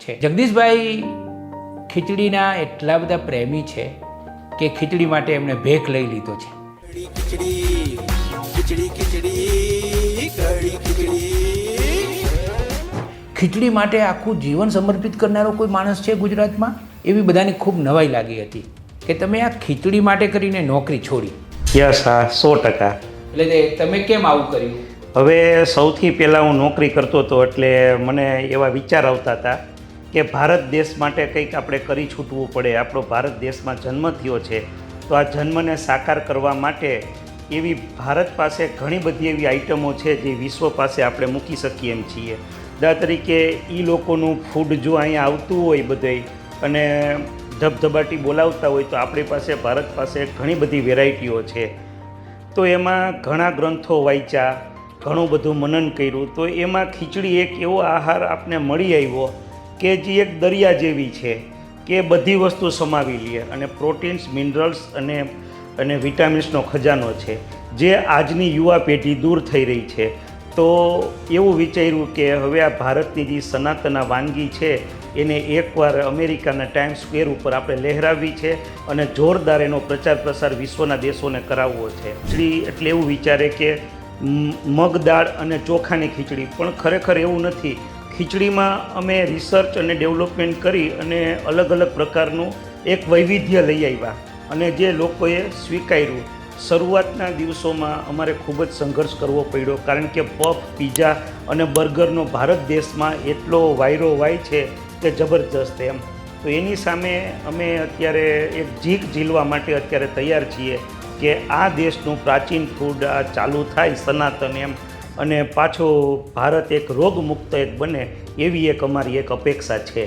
છે। જગદીશભાઈ ખીચડીના એટલા બધા પ્રેમી છે કે ખીચડી માટે એમણે ભેખ લઈ લીધો છે। ખીચડી માટે આખું જીવન સમર્પિત કરનારો કોઈ માણસ છે ગુજરાતમાં? એવી બધાને ખૂબ નવાઈ લાગી હતી કે તમે આ ખીચડી માટે કરીને નોકરી છોડી। યસ, હા, 100%। એટલે તમે કેમ આવું કર્યું? હવે સૌથી પહેલાં હું નોકરી કરતો હતો એટલે મને એવા વિચાર આવતા હતા કે ભારત દેશ માટે કંઈક આપણે કરી છૂટવું પડે। આપણો ભારત દેશમાં જન્મ થયો છે તો આ જન્મને સાકાર કરવા માટે એવી ભારત પાસે ઘણી બધી એવી આઇટમો છે જે વિશ્વ પાસે આપણે મૂકી શકીએ એમ છીએ। દાખલા તરીકે એ લોકોનું ફૂડ જો અહીંયા આવતું હોય બધે અને ધબધબાટી બોલાવતા હોય તો આપણી પાસે ભારત પાસે ઘણી બધી વેરાયટીઓ છે। તો એમાં ઘણા ગ્રંથો વાંચ્યા, ઘણું બધું મનન કર્યું, તો એમાં ખીચડી એક એવો આહાર આપને મળી આવ્યો કે જે એક દરિયા જેવી છે કે બધી વસ્તુ સમાવી લે અને પ્રોટીન્સ, મિનરલ્સ અને વિટામિન્સનો ખજાનો છે જે આજની યુવા પેઢી દૂર થઈ રહી છે। તો એવું વિચાર્યું કે હવે આ ભારતની જે સનાતન વાનગી છે એને એકવાર અમેરિકાના ટાઈમ્સ સ્ક્વેર ઉપર આપણે લહેરાવવી છે અને જોરદાર એનો પ્રચાર પ્રસાર વિશ્વના દેશોને કરાવવો છે। ખીચડી એટલે એવું વિચારે કે મગ દાળ અને ચોખાની ખીચડી, પણ ખરેખર એવું નથી। ખીચડીમાં અમે રિસર્ચ અને ડેવલપમેન્ટ કરી અને અલગ અલગ પ્રકારનું એક વૈવિધ્ય લઈ આવ્યા અને જે લોકોએ સ્વીકાર્યું। શરૂઆતના દિવસોમાં અમારે ખૂબ જ સંઘર્ષ કરવો પડ્યો કારણ કે પફ, પીઝા અને બર્ગરનો ભારત દેશમાં એટલો વાયરો વાય છે કે જબરજસ્ત એમ। તો એની સામે અમે અત્યારે એક જીક ઝીલવા માટે અત્યારે તૈયાર છીએ કે આ દેશનું પ્રાચીન ફૂડ આ ચાલુ થાય સનાતન એમ, અને પાછો ભારત એક રોગમુક્ત એક બને એવી એક અમારી એક અપેક્ષા છે।